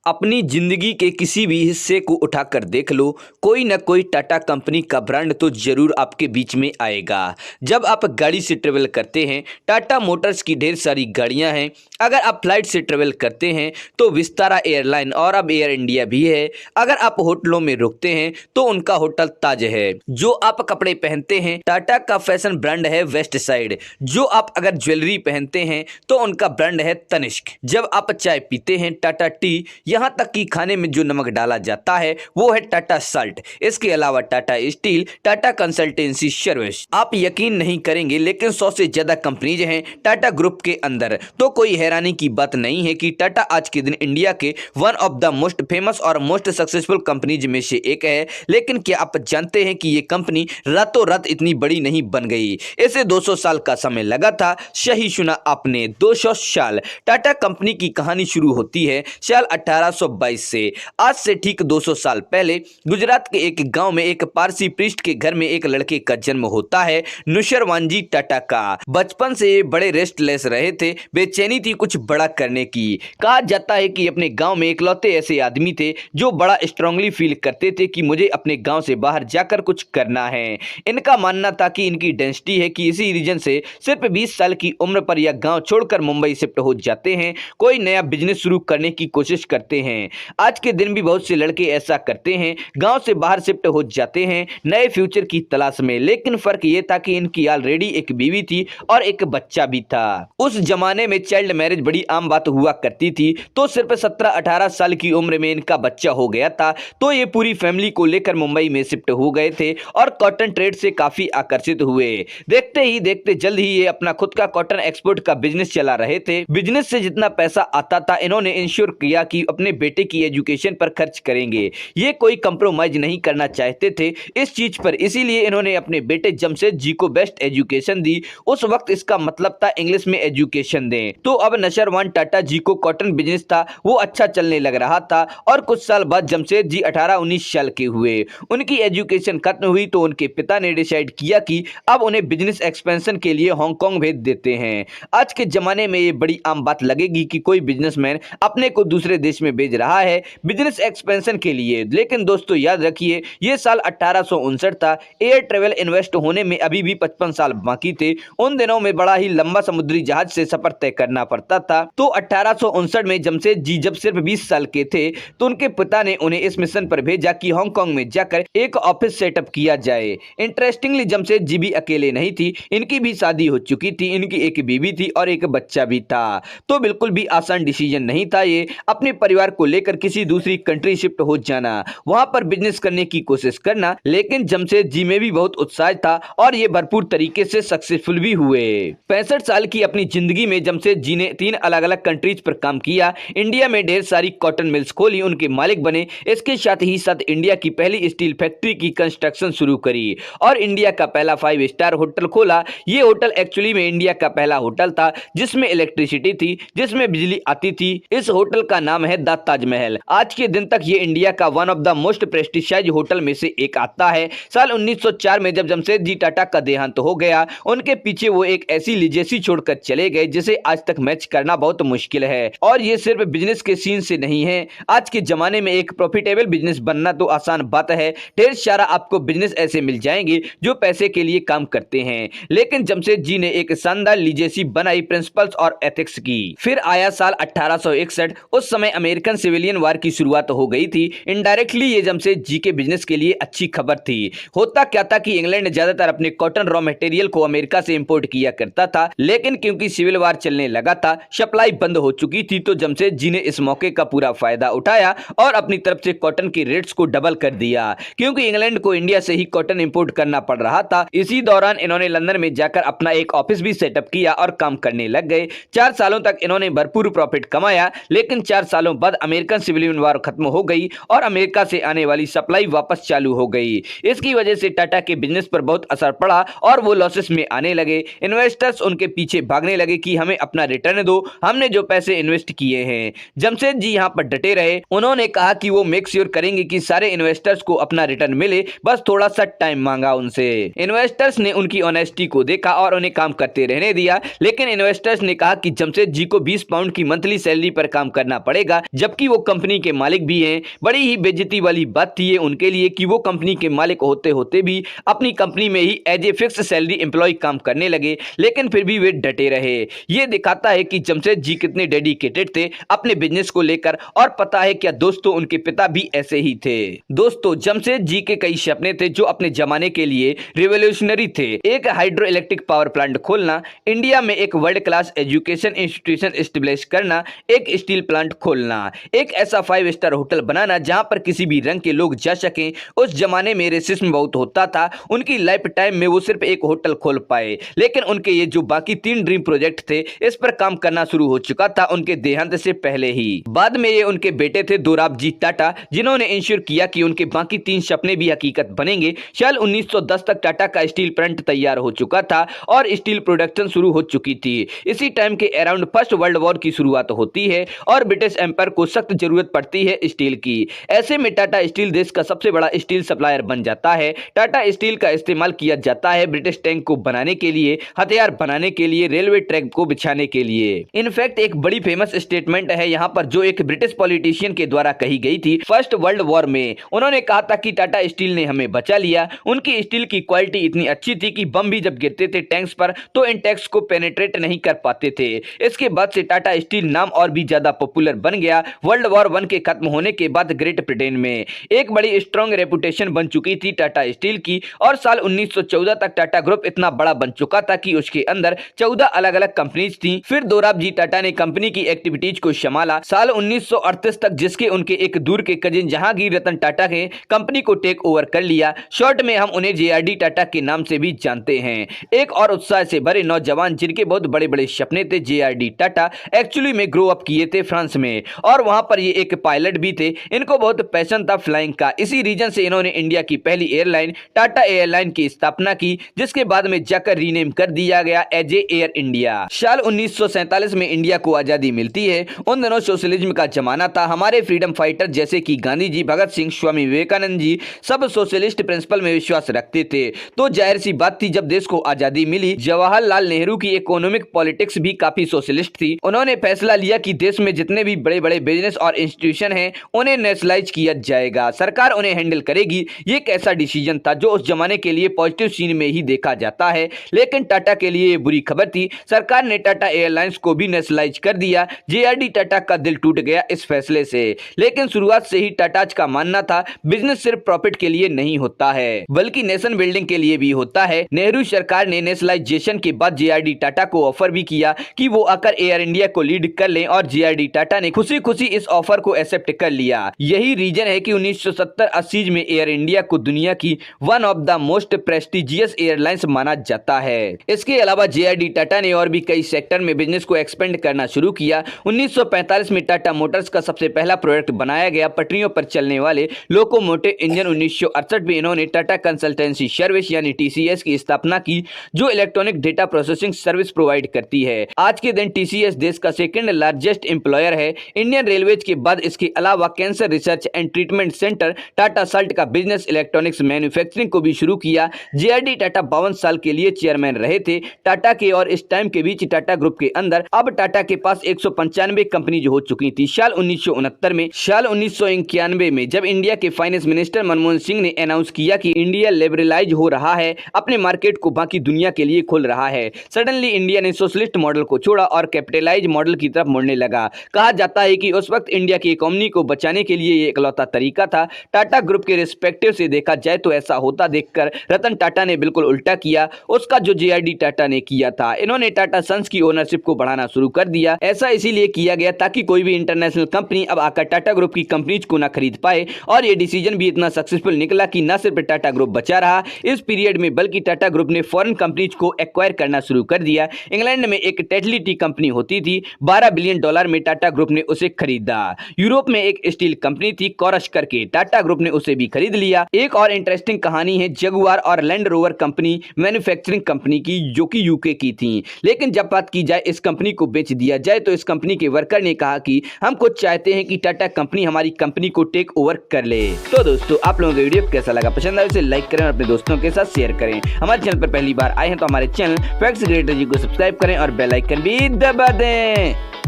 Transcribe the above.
अपनी जिंदगी के किसी भी हिस्से को उठाकर देख लो, कोई ना कोई टाटा कंपनी का ब्रांड तो जरूर आपके बीच में आएगा। जब आप गाड़ी से ट्रेवल करते हैं, टाटा मोटर्स की ढेर सारी गाड़ियां हैं। अगर आप फ्लाइट से ट्रेवल करते हैं तो विस्तारा एयरलाइन और अब एयर इंडिया भी है। अगर आप होटलों में रुकते हैं तो उनका होटल ताज है। जो आप कपड़े पहनते हैं, टाटा का फैशन ब्रांड है वेस्ट साइड। जो आप अगर ज्वेलरी पहनते हैं तो उनका ब्रांड है तनिष्क। जब आप चाय पीते हैं, टाटा टी, यहां तक कि खाने में जो नमक डाला जाता है वो है टाटा साल्ट। इसके अलावा Tata steel, Tata consultancy service. आप यकीन नहीं करेंगे लेकिन 100 से ज्यादा कंपनीज हैं टाटा ग्रुप के अंदर। तो कोई हैरानी की बात नहीं है कि टाटा आज के दिन इंडिया के one of the most famous और मोस्ट सक्सेसफुल कंपनीज में से एक है। लेकिन क्या आप जानते हैं कि ये कंपनी रातों रात इतनी बड़ी नहीं बन गई, इसे 200 साल का समय लगा था। सही सुना आपने, 200 साल। टाटा कंपनी की कहानी शुरू होती है साल 1822 से। आज से ठीक 200 साल पहले गुजरात के एक गांव में एक पारसी पृष्ठ के घर में एक लड़के का जन्म होता है, नुशरवानजी टाटा का। बचपन से ये बड़े रेस्टलेस रहे थे, बेचैनी थी कुछ बड़ा करने की। कहा जाता है कि अपने गांव में इकलौते ऐसे आदमी थे जो बड़ा स्ट्रांगली फील करते थे कि मुझे अपने गांव से बाहर जाकर कुछ करना है। इनका मानना था कि इनकी डेंसिटी है कि इसी रीजन से सिर्फ 20 साल की उम्र पर यह गांव छोड़कर मुंबई शिफ्ट हो जाते हैं, कोई नया बिजनेस शुरू करने की कोशिश करते हैं। आज के दिन भी बहुत से लड़के ऐसा करते हैं, गांव से बाहर शिफ्ट हो जाते हैं नए फ्यूचर की तलाश में। लेकिन फर्क यह था कि इनकी ऑलरेडी एक बीवी थी और एक बच्चा भी था। उस जमाने में चाइल्ड मैरिज बड़ी आम बात हुआ करती थी, तो सिर्फ 17-18 साल की उम्र में इनका बच्चा हो गया था। तो ये पूरी फैमिली को लेकर मुंबई में शिफ्ट हो गए थे और कॉटन ट्रेड से काफी आकर्षित हुए। देखते ही देखते जल्द ही ये अपना खुद का कॉटन एक्सपोर्ट का बिजनेस चला रहे थे। बिजनेस से जितना पैसा आता था इन्होंने इंश्योर किया कि अपने बेटे की एजुकेशन पर खर्च करेंगे। ये कोई कंप्रोमाइज नहीं करना चाहते थे इस चीज पर, इसीलिए इन्होंने अपने बेटे जमशेद जी को बेस्ट एजुकेशन दी। उस वक्त इसका मतलब था इंग्लिश में एजुकेशन दें। तो अब नशरवान टाटा जी को कॉटन बिजनेस था वो अच्छा चलने लग रहा था और कुछ साल बाद जमशेद जी 18-19 साल के हुए। उनकी एजुकेशन खत्म हुई तो उनके पिता ने डिसाइड किया कि अब उन्हें बिजनेस एक्सपेंशन के लिए हांगकांग भेज देते हैं। आज के जमाने में ये बड़ी आम बात लगेगी कि कोई बिजनेसमैन अपने को दूसरे देश में भेज रहा है बिजनेस एक्सपेंशन के लिए। लेकिन दोस्तों याद रखिए, ये साल 1859 था। एयर ट्रेवल इन्वेस्ट होने में अभी भी 55 साल बाकी थे। उन दिनों में बड़ा ही लंबा समुद्री जहाज से सफर तय करना पड़ता था। तो 1859 में जमशेद जी जब सिर्फ 20 साल के थे तो उनके पिता ने उन्हें इस मिशन पर भेजा कि हांगकांग में जाकर एक ऑफिस सेटअप किया जाए। इंटरेस्टिंगली जमशेद जी भी अकेले नहीं थी, इनकी भी शादी हो चुकी थी, इनकी एक बीवी थी और एक बच्चा भी था। तो बिल्कुल भी आसान डिसीजन नहीं था ये अपने परिवार को लेकर किसी दूसरी कंट्री शिफ्ट हो जाना, वहां पर बिजनेस करने की कोशिश करना। लेकिन जमशेद जी में भी बहुत उत्साह था और ये भरपूर तरीके से सक्सेसफुल भी हुए। 65 साल की अपनी जिंदगी में जमशेद जी ने 3 अलग अलग कंट्रीज पर काम किया। इंडिया में ढेर सारी कॉटन मिल्स खोली, उनके मालिक बने। इसके साथ ही साथ इंडिया की पहली स्टील फैक्ट्री की कंस्ट्रक्शन शुरू करी और इंडिया का पहला 5 स्टार होटल खोला। ये होटल एक्चुअली में इंडिया का पहला होटल था जिसमें इलेक्ट्रिसिटी थी, जिसमें बिजली आती थी। इस होटल का नाम है द ताजमहल। आज के दिन तक ये इंडिया का one of the most prestigious hotel में से एक आता है। साल 1904 में जब जमशेद जी टाटा का देहांत हो गया, उनके पीछे वो एक ऐसी लीजेसी छोड़कर चले गए जिसे आज तक मैच करना बहुत मुश्किल है। और ये सिर्फ बिजनेस के सीन से नहीं है, आज के जमाने में एक प्रॉफिटेबल बिजनेस बनना तो आसान बात है। ढेर सारा आपको बिजनेस ऐसे मिल जाएंगे जो पैसे के लिए काम करते हैं। लेकिन जमशेद जी ने एक शानदार लीजेसी बनाई प्रिंसिपल्स और एथिक्स की। फिर आया साल 1861। उस समय अमेरिकन सिविलियन वार की शुरुआत हो गई थी। इनडायरेक्टली ये जमशेद जी के बिजनेस के लिए अच्छी खबर थी। होता क्या था कि इंग्लैंड ज्यादातर अपने कॉटन रॉ मटेरियल को अमेरिका से इंपोर्ट किया करता था, लेकिन क्योंकि सिविल वार चलने लगा था, सप्लाई बंद हो चुकी थी। तो जमशेद जी ने इस मौके का पूरा फायदा उठाया और अपनी तरफ से कॉटन के रेट्स को डबल कर दिया, क्योंकि इंग्लैंड को इंडिया से ही कॉटन इंपोर्ट करना पड़ रहा था। इसी दौरान इन्होंने लंदन में जाकर अपना एक ऑफिस भी सेटअप किया और काम करने लग गए। 4 सालों तक इन्होंने भरपूर प्रॉफिट कमाया। लेकिन 4 सालों बाद अमेरिकन सिविलियन वार खत्म हो गई और अमेरिका से आने वाली सप्लाई वापस चालू हो गई। इसकी वजह से टाटा के बिजनेस पर बहुत असर पड़ा और वो लॉसेस में आने लगे। इन्वेस्टर्स उनके पीछे भागने लगे कि हमें अपना रिटर्न दो, हमने जो पैसे इन्वेस्ट किए हैं। जमशेद जी यहाँ पर डटे रहे। उन्होंने कहा कि वो मेक श्योर करेंगे कि सारे इन्वेस्टर्स को अपना रिटर्न मिले, बस थोड़ा सा टाइम मांगा उनसे। इन्वेस्टर्स ने उनकी ऑनेस्टी को देखा और उन्हें काम करते रहने दिया। लेकिन इन्वेस्टर्स ने कहा कि जमशेद जी को 20 पाउंड की मंथली सैलरी पर काम करना पड़ेगा, जबकि वो कंपनी के मालिक भी हैं। बड़ी ही बेइज्जती वाली बात थी ये उनके लिए कि वो कंपनी के मालिक होते होते भी अपनी कंपनी में ही as a fix salary employ काम करने लगे, लेकिन फिर भी वे डटे रहे। ये दिखाता है कि जमशेद जी कितने डेडिकेटेड थे अपने बिजनेस को लेकर, और पता है क्या दोस्तों, उनके पिता भी ऐसे ही थे। दोस्तों, जमशेद जी के कई सपने थे जो अपने जमाने के लिए रिवोल्यूशनरी थे। एक हाइड्रो इलेक्ट्रिक पावर प्लांट खोलना, इंडिया में एक world class education institution establish करना, एक स्टील प्लांट खोलना, एक ऐसा 5 स्टार होटल बनाना जहां पर किसी भी रंग के लोग जा सकें। उस जमाने में रेसिज्म बहुत होता था, उनकी लाइफ टाइम में वो सिर्फ एक होटल खोल पाए, लेकिन उनके ये जो बाकी 3 ड्रीम प्रोजेक्ट थे इस पर काम करना शुरू हो चुका था उनके देहांत से पहले ही। बाद में ये उनके बेटे थे दोराबजी टाटा, जिन्होंने इंश्योर किया कि उनके बाकी 3 सपने भी हकीकत बनेंगे। साल 1910 तक टाटा का स्टील प्लांट तैयार हो चुका था और स्टील प्रोडक्शन शुरू हो चुकी थी। इसी टाइम के अराउंड फर्स्ट वर्ल्ड वॉर की शुरुआत होती है और ब्रिटिश एम्पायर को सख्त जरूरत पड़ती है स्टील की। ऐसे में टाटा स्टील देश का सबसे बड़ा स्टील सप्लायर बन जाता है। टाटा स्टील का इस्तेमाल किया जाता है ब्रिटिश टैंक को बनाने के लिए, हथियार बनाने के लिए, रेलवे ट्रैक को बिछाने के लिए। इनफैक्ट एक बड़ी फेमस स्टेटमेंट है यहाँ पर जो एक ब्रिटिश पॉलिटिशियन के द्वारा कही गई थी फर्स्ट वर्ल्ड वॉर में। उन्होंने कहा था कि टाटा स्टील ने हमें बचा लिया। उनकी स्टील की क्वालिटी इतनी अच्छी थी कि बम भी जब गिरते थे टैंक्स पर तो इन टैंक्स को पेनिट्रेट नहीं कर पाते थे। इसके बाद से टाटा स्टील नाम और भी ज्यादा पॉपुलर बन गया। वर्ल्ड वॉर 1 के खत्म होने के बाद ग्रेट ब्रिटेन में एक बड़ी स्ट्रॉन्ग रेपुटेशन बन चुकी थी टाटा स्टील की, और साल 1914 तक टाटा ग्रुप इतना बड़ा बन चुका था कि उसके अंदर 14 अलग अलग कंपनीज थी। फिर दोराबजी टाटा ने कंपनी की एक्टिविटीज को संभाला साल 1938 तक, जिसके उनके एक दूर के कजिन जहांगीर रतन टाटा ने कंपनी को टेक ओवर कर लिया। शॉर्ट में हम उन्हें जेआरडी टाटा के नाम से भी जानते हैं। एक और उत्साह से भरे नौजवान जिनके बहुत बड़े बड़े सपने थे, जेआरडी टाटा एक्चुअली में ग्रो अप किए थे फ्रांस में, और वहां पर ये एक पायलट भी थे। इनको बहुत पैशन था फ्लाइंग का, इसी रीजन से इन्होंने इंडिया की पहली एयरलाइन टाटा एयरलाइन की स्थापना की, जिसके बाद में जाकर रीनेम कर दिया गया एज ए एयर इंडिया। साल 1947 में इंडिया को आजादी मिलती है। उन दिनों सोशलिज्म का जमाना था। हमारे फ्रीडम फाइटर जैसे कि गांधी जी, भगत सिंह, स्वामी विवेकानंद जी सब सोशलिस्ट प्रिंसिपल में विश्वास रखते थे। तो जाहिर सी बात थी जब देश को आजादी मिली, जवाहरलाल नेहरू की इकोनॉमिक पॉलिटिक्स भी काफी सोशलिस्ट थी। उन्होंने फैसला लिया कि देश में जितने भी बड़े बड़े बिजनेस और इंस्टीट्यूशन हैं उन्हें नेशनलाइज किया जाएगा, सरकार उन्हें हैंडल करेगी। ये एक ऐसा डिसीजन था जो उस जमाने के लिए पॉजिटिव सीन में ही देखा जाता है, लेकिन टाटा के लिए ये बुरी खबर थी। सरकार ने टाटा एयरलाइंस को भी नेशनलाइज कर दिया। जेआरडी टाटा का दिल टूट गया इस फैसले से, लेकिन शुरुआत से ही टाटाज का मानना था बिजनेस सिर्फ प्रॉफिट के लिए नहीं होता है बल्कि नेशन बिल्डिंग के लिए भी होता है। नेहरू सरकार ने नेशनलाइजेशन के बाद जेआरडी टाटा को ऑफर भी किया कि वो आकर एयर इंडिया को लीड कर लें, और जेआरडी टाटा ने खुशी खुशी इस ऑफर को एक्सेप्ट कर लिया। यही रीजन है कि 1970-80 में एयर इंडिया को दुनिया की one of the most prestigious airlines माना जाता है। इसके अलावा जेआरडी टाटा ने और भी कई सेक्टर में बिजनेस को एक्सपेंड करना शुरू किया। 1945 में टाटा मोटर्स का सबसे पहला प्रोडक्ट बनाया गया पटरियों पर चलने वाले लोकोमोटिव इंजन। 1968 में इन्होंने टाटा कंसल्टेंसी सर्विस यानी टीसीएस की स्थापना की, जो electronic data processing service provide करती है। आज के दिन टीसीएस देश का सेकंड लार्जेस्ट एम्प्लॉयर है इंडियन रेलवेज के बाद। इसके अलावा cancer research and treatment centre Tata Salt का बिजनेस इलेक्ट्रॉनिक्स मैन्युफैक्चरिंग को भी शुरू किया। जेआरडी टाटा 52 साल के लिए चेयरमैन रहे थे टाटा के, और इस टाइम के बीच टाटा ग्रुप के अंदर अब टाटा के पास 195 कंपनीज हो चुकी थी। साल 1969 में, साल 1991 में जब इंडिया के फाइनेंस मिनिस्टर मनमोहन सिंह ने अनाउंस किया कि इंडिया लिबरलाइज हो रहा है, अपने मार्केट को बाकी दुनिया के लिए खोल रहा है, सडनली इंडिया ने सोशलिस्ट मॉडल को छोड़ा और कैपिटलाइज मॉडल की तरफ मुड़ने लगा। कहा जाता है कि उस वक्त इंडिया की इकोनॉमी को बचाने के लिए ये इकलौता तरीका था। टाटा ग्रुप के रिस्पेक्टिव से देखा जाए तो ऐसा होता देखकर रतन टाटा ने बिल्कुल उल्टा किया उसका जो जेआरडी टाटा ने किया था। इन्होंने टाटा सन्स की ओनरशिप को बढ़ाना शुरू कर दिया। ऐसा इसीलिए किया गया ताकि कोई भी इंटरनेशनल कंपनी अब आकर टाटा ग्रुप की कंपनीज को ना खरीद पाए, और ये डिसीजन भी इतना सक्सेसफुल निकला कि न सिर्फ टाटा ग्रुप बचा रहा इस पीरियड में, बल्कि टाटा ग्रुप ने फॉरेन कंपनीज को एक्वायर करना शुरू कर दिया। इंग्लैंड में एक टेटली टी कंपनी होती थी, $12 बिलियन में टाटा ग्रुप ने उसे खरीदा। यूरोप में एक स्टील कंपनी थी कॉरस करके, टाटा ग्रुप ने उसे भी खरीद लिया। एक और इंटरेस्टिंग कहानी है जगुआर और land rover company manufacturing company की, जो कि यूके की थी, लेकिन जब बात की जाए इस कंपनी को बेच दिया जाए तो इस कंपनी के वर्कर ने कहा कि हम खुद चाहते हैं कि टाटा कंपनी हमारी कंपनी को टेक ओवर कर ले। तो दोस्तों, आप लोगों को वीडियो कैसा लगा? पसंद आए इसे लाइक करें और अपने दोस्तों के साथ शेयर करें। हमारे चैनल पर पहली बार आए हैं तो हमारे चैनल फैक्ट्स क्रिएटर जी को सब्सक्राइब करें और बेल आइकन भी दबा दें।